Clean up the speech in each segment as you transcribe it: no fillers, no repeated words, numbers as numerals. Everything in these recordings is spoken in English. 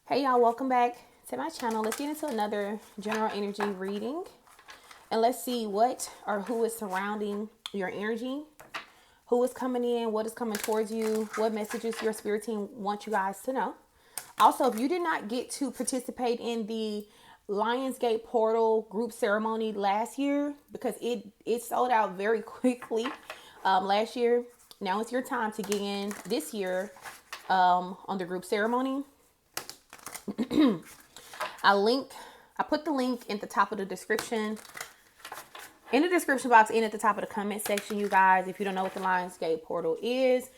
Hey y'all, welcome back to my channel. Let's get into another general energy reading. And let's see what or who is surrounding your energy. Who is coming in, what is coming towards you, what messages your spirit team wants you guys to know. Also, if you did not get to participate in the Lionsgate Portal group ceremony last year, because it sold out very quickly last year. Now it's your time to get in this year on the group ceremony. I put the link in the top of the description. In the description box and at the top of the comment section, you guys, if you don't know what the Lionsgate Portal is,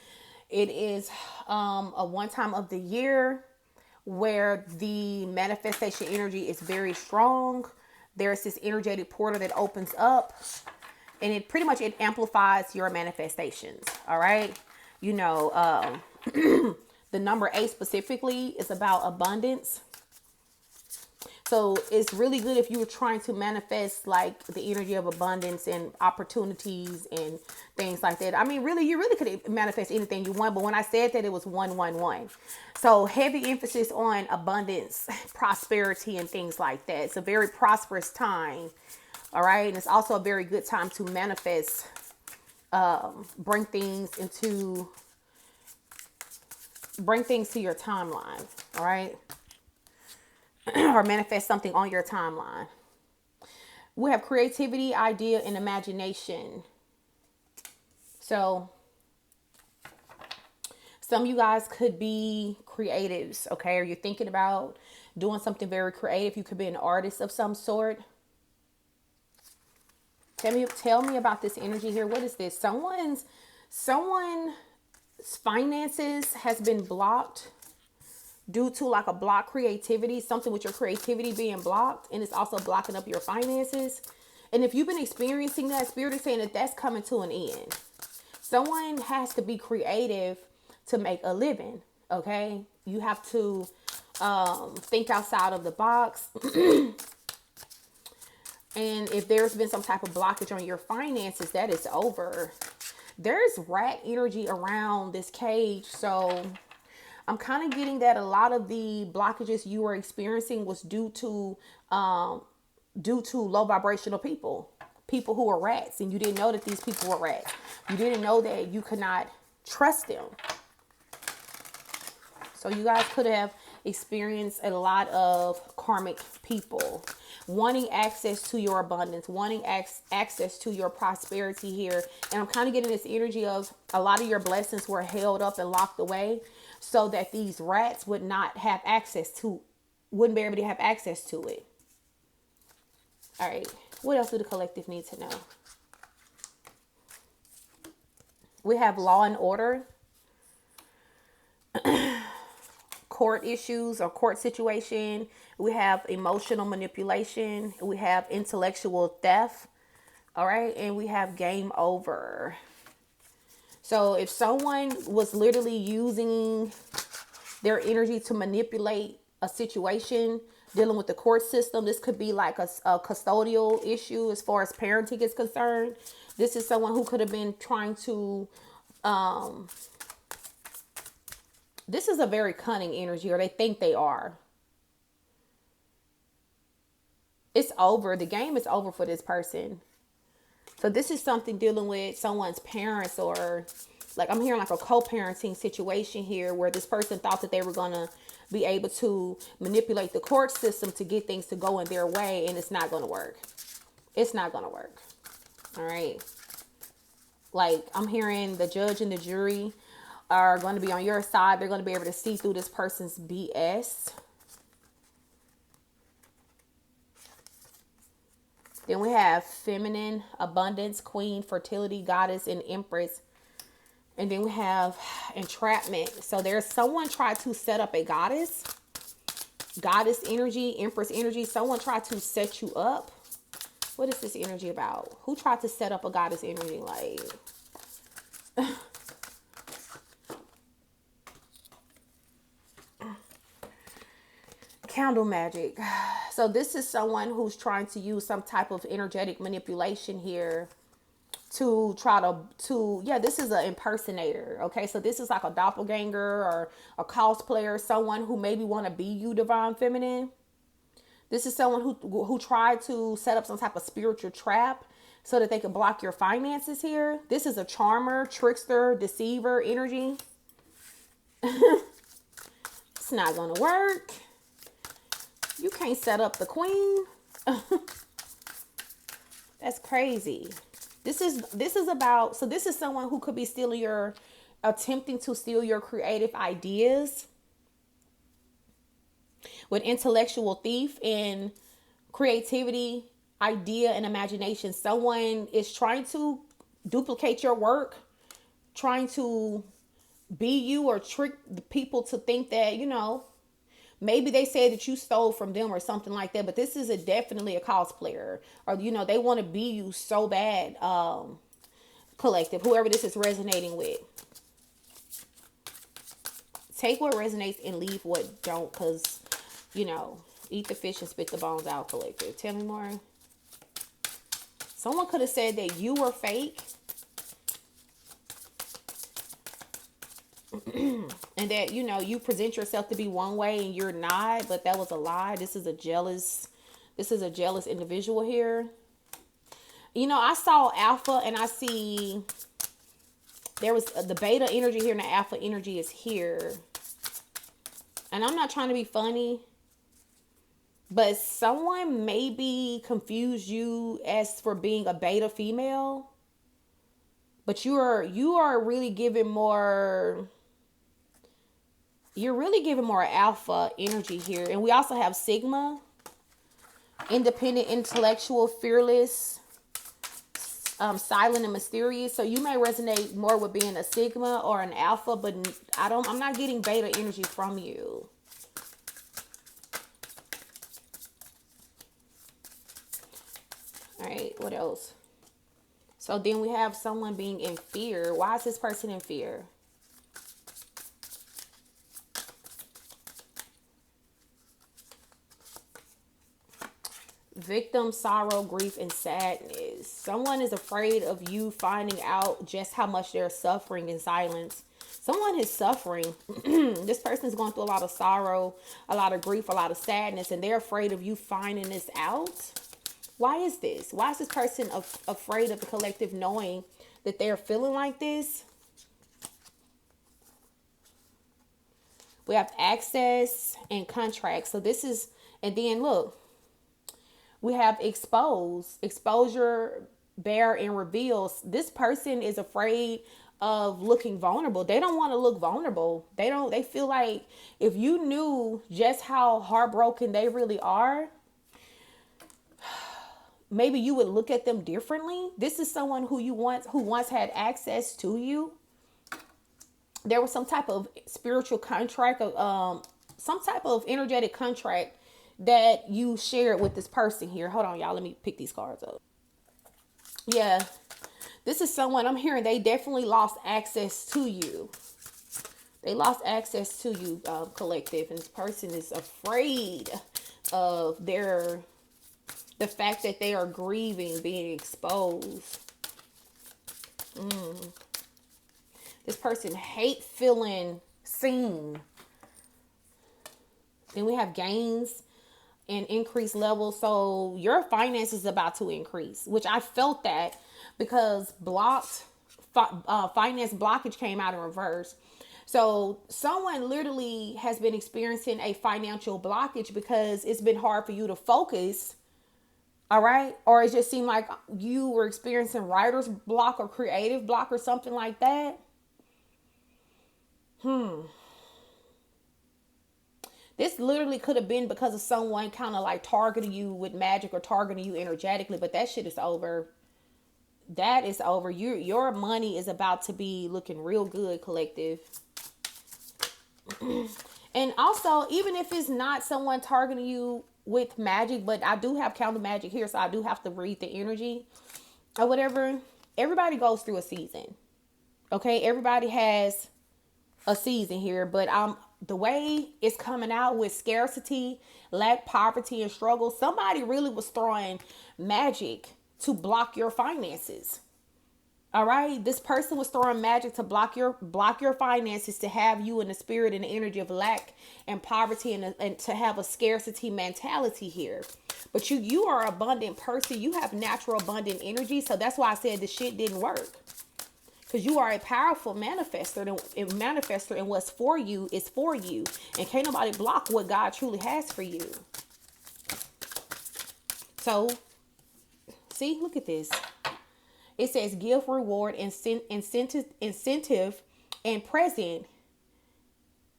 it is a one time of the year where the manifestation energy is very strong. There's this energetic portal that opens up and it pretty much it amplifies your manifestations. All right. You know, the number 8 specifically is about abundance. So it's really good if you were trying to manifest like the energy of abundance and opportunities and things like that. I mean, really, you really could manifest anything you want. But when I said that, it was 111. So heavy emphasis on abundance, prosperity, and things like that. It's a very prosperous time. All right. And it's also a very good time to manifest, bring things to your timeline. All right. Or manifest something on your timeline. We have creativity, idea, and imagination. So some of you guys could be creatives, okay? Or you're thinking about doing something very creative. You could be an artist of some sort. Tell me about this energy here. What is this? Someone's finances has been blocked due to like a block creativity, something with your creativity being blocked, and it's also blocking up your finances. And if you've been experiencing that, spirit is saying that that's coming to an end. Someone has to be creative to make a living. Okay, you have to think outside of the box. And if there's been some type of blockage on your finances, that is over. There's rat energy around this cage, so I'm kind of getting that a lot of the blockages you were experiencing was due to low vibrational people who are rats, and you didn't know that these people were rats. You didn't know that you could not trust them. So you guys could have experienced a lot of karmic people wanting access to your abundance, wanting access to your prosperity here. And I'm kind of getting this energy of a lot of your blessings were held up and locked away, so that these rats would not have wouldn't be able to have access to it. All right. What else do the collective need to know? We have law and order, court issues or court situation. We have emotional manipulation. We have intellectual theft. All right. And we have game over. So if someone was literally using their energy to manipulate a situation dealing with the court system, this could be like a custodial issue as far as parenting is concerned. This is someone who could have been trying to, this is a very cunning energy, or they think they are. It's over. The game is over for this person. So this is something dealing with someone's parents, or like I'm hearing like a co-parenting situation here where this person thought that they were going to be able to manipulate the court system to get things to go in their way, and it's not going to work. It's not going to work. All right. Like I'm hearing the judge and the jury are going to be on your side. They're going to be able to see through this person's BS. Then we have feminine, abundance, queen, fertility, goddess, and empress. And then we have entrapment. So there's someone tried to set up a goddess energy, empress energy. Someone tried to set you up. What is this energy about? Who tried to set up a goddess energy? Like, candle magic. So this is someone who's trying to use some type of energetic manipulation here to try to yeah, this is an impersonator. Okay, so this is like a doppelganger or a cosplayer, someone who maybe want to be you, divine feminine. This is someone who tried to set up some type of spiritual trap so that they could block your finances here. This is a charmer, trickster, deceiver energy. It's not gonna work. You can't set up the queen. That's crazy. This is about, so this is someone who could be attempting to steal your creative ideas. With intellectual thief and creativity, idea, and imagination, someone is trying to duplicate your work, trying to be you or trick the people to think that, maybe they said that you stole from them or something like that. But this is definitely a cosplayer, or, they want to be you so bad, collective, whoever this is resonating with. Take what resonates and leave what don't, because eat the fish and spit the bones out, collective. Tell me more. Someone could have said that you were fake. And that, you present yourself to be one way and you're not, but that was a lie. This is a jealous individual here. I saw alpha and I see there was the beta energy here and the alpha energy is here. And I'm not trying to be funny, but someone maybe confused you as for being a beta female, but you are really giving more. You're really giving more alpha energy here. And we also have Sigma, independent, intellectual, fearless, silent and mysterious. So you may resonate more with being a Sigma or an alpha, but I'm not getting beta energy from you. All right, what else? So then we have someone being in fear. Why is this person in fear? Victim, sorrow, grief, and sadness. Someone is afraid of you finding out just how much they're suffering in silence. Someone is suffering. This person is going through a lot of sorrow, a lot of grief, a lot of sadness, and they're afraid of you finding this out. Why is this? Why is this person afraid of the collective knowing that they're feeling like this? We have access and contract. So this is, and then look, we have exposure, bear, and reveals. This person is afraid of looking vulnerable. They don't want to look vulnerable. They feel like if you knew just how heartbroken they really are, maybe you would look at them differently. This is someone who once had access to you. There was some type of spiritual contract, some type of energetic contract that you shared with this person here. Hold on, y'all. Let me pick these cards up. Yeah. This is someone I'm hearing they definitely lost access to you. They lost access to you, collective. And this person is afraid of the fact that they are grieving, being exposed. This person hates feeling seen. Then we have gains and increased levels. So your finances is about to increase, which I felt that because finance blockage came out in reverse. So someone literally has been experiencing a financial blockage because it's been hard for you to focus. All right. Or it just seemed like you were experiencing writer's block or creative block or something like that. This literally could have been because of someone kind of like targeting you with magic or targeting you energetically, but that shit is over. That is over. Your money is about to be looking real good, collective. And also, even if it's not someone targeting you with magic, but I do have counter magic here, so I do have to read the energy or whatever. Everybody goes through a season. Okay, everybody has a season here, but the way it's coming out with scarcity, lack, poverty, and struggle, somebody really was throwing magic to block your finances. All right. This person was throwing magic to block your finances, to have you in the spirit and the energy of lack and poverty, and to have a scarcity mentality here. But you are an abundant person. You have natural abundant energy. So that's why I said the shit didn't work. Because you are a powerful manifester, and what's for you is for you. And can't nobody block what God truly has for you. So, see, look at this. It says give, reward, incentive, and present.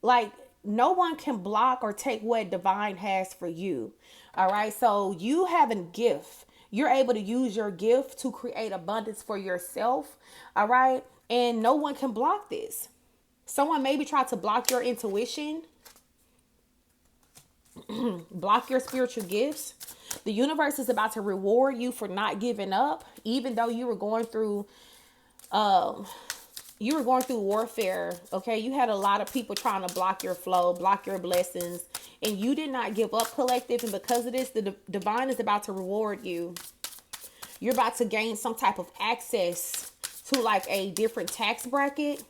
Like, no one can block or take what divine has for you. All right. So you have a gift. You're able to use your gift to create abundance for yourself. All right. And no one can block this. Someone maybe tried to block your intuition, block your spiritual gifts. The universe is about to reward you for not giving up, even though you were going through warfare. Okay, you had a lot of people trying to block your flow, block your blessings, and you did not give up, collective. And because of this, the divine is about to reward you. You're about to gain some type of access to like a different tax bracket,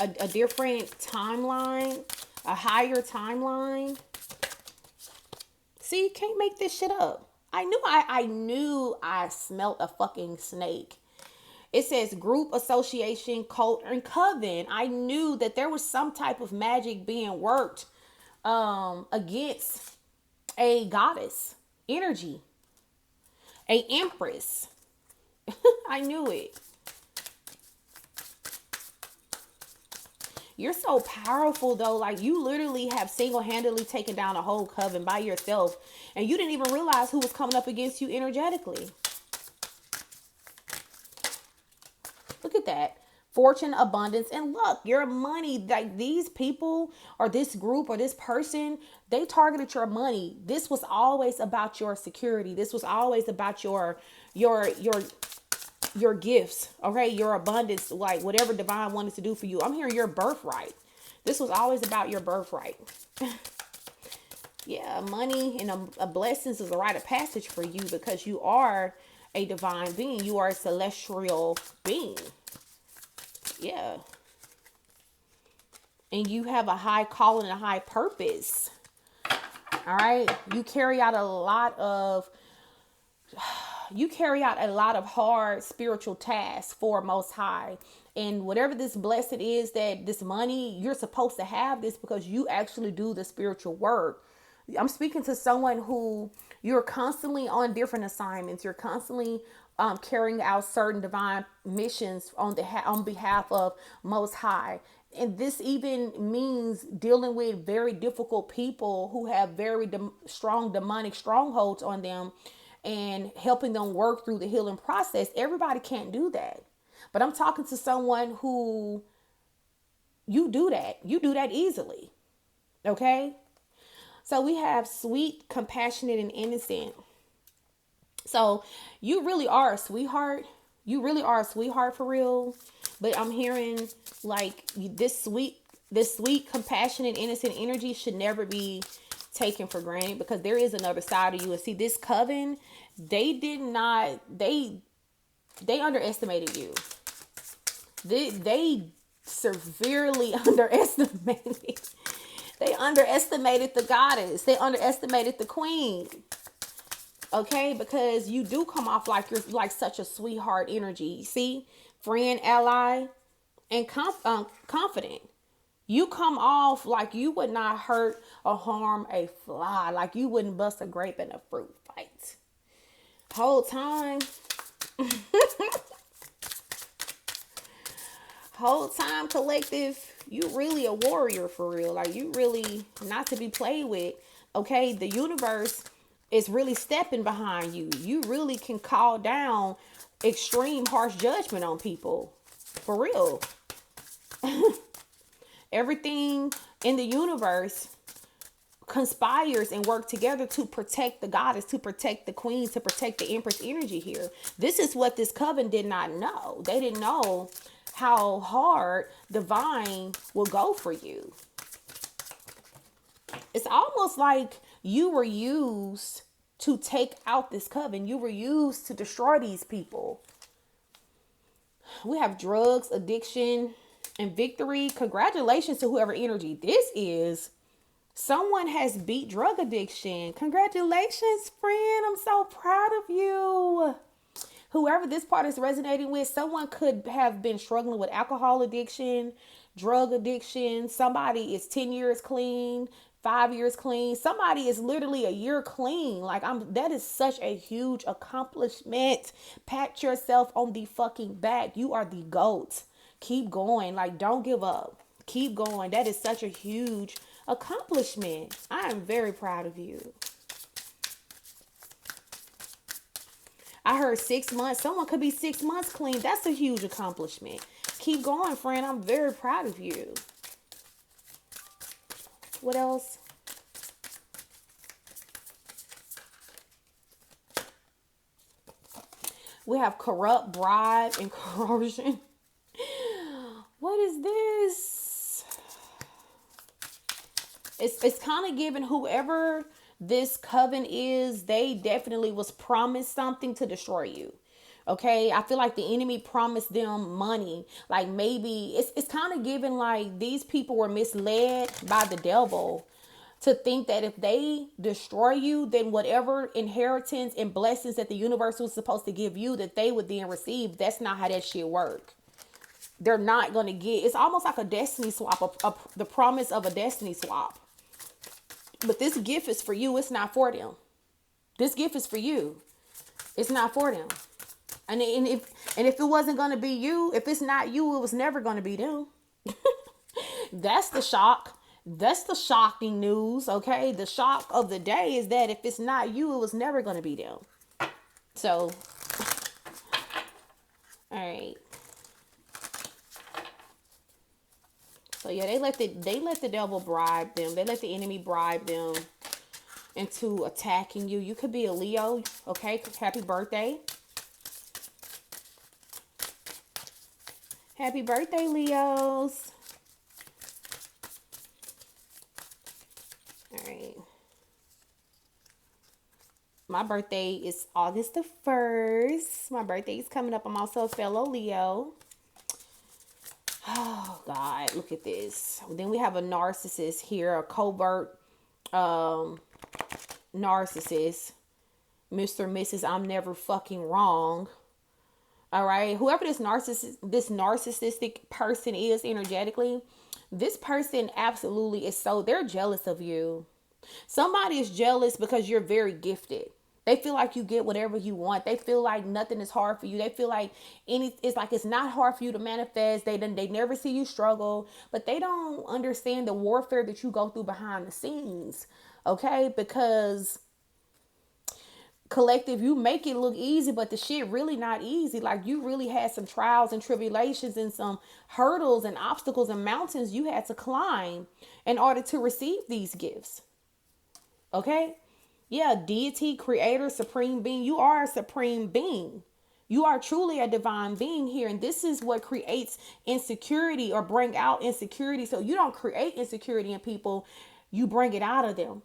a different timeline, a higher timeline. See, can't make this shit up. I knew I smelt a fucking snake. It says group, association, cult, and coven. I knew that there was some type of magic being worked against a goddess energy, a empress. I knew it. You're so powerful though. Like, you literally have single-handedly taken down a whole coven by yourself. And you didn't even realize who was coming up against you energetically. Look at that. Fortune, abundance, and luck. Your money, like these people or this group or this person, they targeted your money. This was always about your security. This was always about your gifts, okay? Your abundance, like whatever divine wanted to do for you. I'm hearing your birthright. This was always about your birthright. Yeah, money and a blessings is a rite of passage for you because you are a divine being. You are a celestial being. Yeah. And you have a high calling and a high purpose. All right. You carry out a lot of hard spiritual tasks for Most High. And whatever this blessed is, that this money, you're supposed to have this because you actually do the spiritual work. I'm speaking to someone who you're constantly on different assignments. You're constantly carrying out certain divine missions on behalf of Most High. And this even means dealing with very difficult people who have very strong demonic strongholds on them and helping them work through the healing process. Everybody can't do that. But I'm talking to someone who you do that. You do that easily. Okay? So we have sweet, compassionate, and innocent. So you really are a sweetheart. You really are a sweetheart for real. But I'm hearing like this sweet, compassionate, innocent energy should never be taken for granted, because there is another side of you. And see, this coven, they underestimated you. They severely underestimated. They underestimated the goddess. They underestimated the queen. Okay, because you do come off like you're like such a sweetheart energy. See, friend, ally, and confident. You come off like you would not hurt or harm a fly. Like you wouldn't bust a grape in a fruit fight. Whole time. Whole time, collective, you really a warrior for real. Like you really not to be played with. Okay, the universe is really stepping behind you. You really can call down extreme harsh judgment on people. For real. Everything in the universe conspires and work together to protect the goddess, to protect the queen, to protect the empress energy here. This is what this coven did not know. They didn't know how hard divine will go for you. It's almost like you were used to take out this coven. You were used to destroy these people. We have drugs, addiction, and victory. Congratulations to whoever energy this is. Someone has beat drug addiction. Congratulations, friend. I'm so proud of you. Whoever this part is resonating with, someone could have been struggling with alcohol addiction, drug addiction. Somebody is 10 years clean, 5 years clean. Somebody is literally a year clean. Like, that is such a huge accomplishment. Pat yourself on the fucking back. You are the GOAT. Keep going. Like, don't give up. Keep going. That is such a huge accomplishment. I am very proud of you. I heard 6 months. Someone could be 6 months clean. That's a huge accomplishment. Keep going, friend. I'm very proud of you. What else? We have corrupt, bribe, and corrosion. What is this? It's kind of giving whoever this coven is, they definitely was promised something to destroy you. Okay, I feel like the enemy promised them money. Like, maybe it's kind of given like these people were misled by the devil to think that if they destroy you, then whatever inheritance and blessings that the universe was supposed to give you, that they would then receive. That's not how that shit work. They're not going to get, it's almost like a destiny swap, the promise of a destiny swap. But this gift is for you. It's not for them. This gift is for you. It's not for them. And if it wasn't going to be you, if it's not you, it was never going to be them. That's the shock. That's the shocking news. Okay. The shock of the day is that if it's not you, it was never going to be them. So, all right. So yeah, they let the devil bribe them. They let the enemy bribe them into attacking you. You could be a Leo, okay? Happy birthday. Happy birthday, Leos. All right. My birthday is August the 1st. My birthday is coming up. I'm also a fellow Leo. Oh, God, look at this. Then we have a narcissist here, a covert narcissist. Mr. Mrs. I'm never fucking wrong. All right. Whoever this narcissistic person is energetically, this person absolutely is so, they're jealous of you. Somebody is jealous because you're very gifted. They feel like you get whatever you want. They feel like nothing is hard for you. They feel like it's not hard for you to manifest. They never see you struggle, but they don't understand the warfare that you go through behind the scenes. Okay? Because collective, you make it look easy, but the shit really not easy. Like, you really had some trials and tribulations and some hurdles and obstacles and mountains you had to climb in order to receive these gifts. Okay? Yeah, deity, creator, supreme being. You are a supreme being. You are truly a divine being here. And this is what creates insecurity or bring out insecurity. So you don't create insecurity in people. You bring it out of them.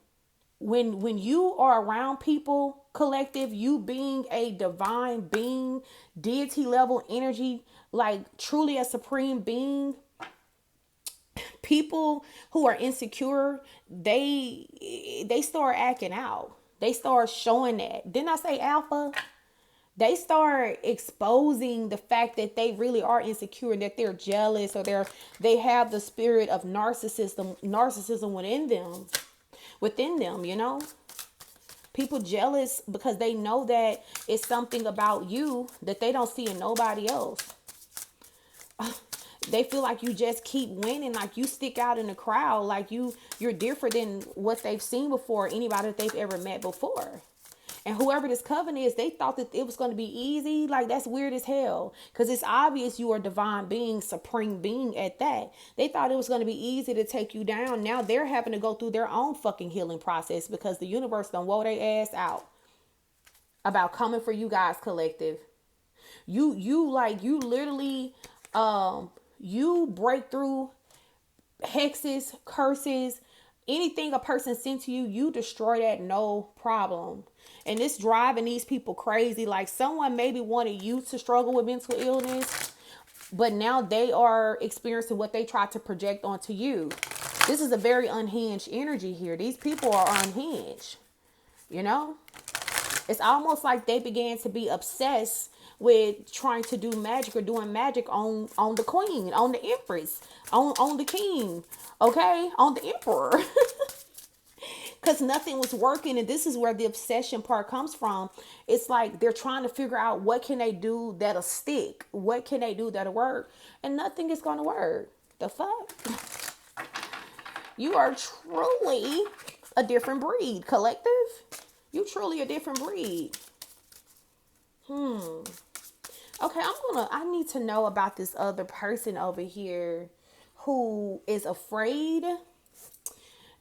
When you are around people, collective, you being a divine being, deity level energy, like truly a supreme being, people who are insecure, they start acting out. They start showing that. Didn't I say alpha? They start exposing the fact that they really are insecure and that they're jealous, or they have the spirit of narcissism within them, you know? People jealous because they know that it's something about you that they don't see in nobody else. They feel like you just keep winning, like you stick out in the crowd, like you're different than what they've seen before, anybody that they've ever met before. And whoever this coven is, they thought that it was going to be easy. Like, that's weird as hell. Because it's obvious you are divine being, supreme being at that. They thought it was going to be easy to take you down. Now they're having to go through their own fucking healing process because the universe done wore their ass out about coming for you guys, collective. You literally, you break through hexes, curses, anything a person sent to you, you destroy that, no problem. And this driving these people crazy. Like, someone maybe wanted you to struggle with mental illness, but now they are experiencing what they tried to project onto you. This is a very unhinged energy here. These people are unhinged, you know? It's almost like they began to be obsessed with trying to do magic or doing magic on the queen, on the empress, on the king, okay? On the emperor. Because nothing was working, and this is where the obsession part comes from. It's like they're trying to figure out what can they do that'll stick, what can they do that'll work, and nothing is going to work. The fuck? You are truly a different breed, collective. You truly a different breed. Okay, I need to know about this other person over here who is afraid.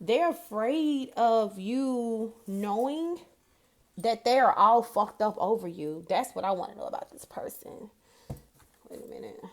They're afraid of you knowing that they are all fucked up over you. That's what I want to know about this person. Wait a minute.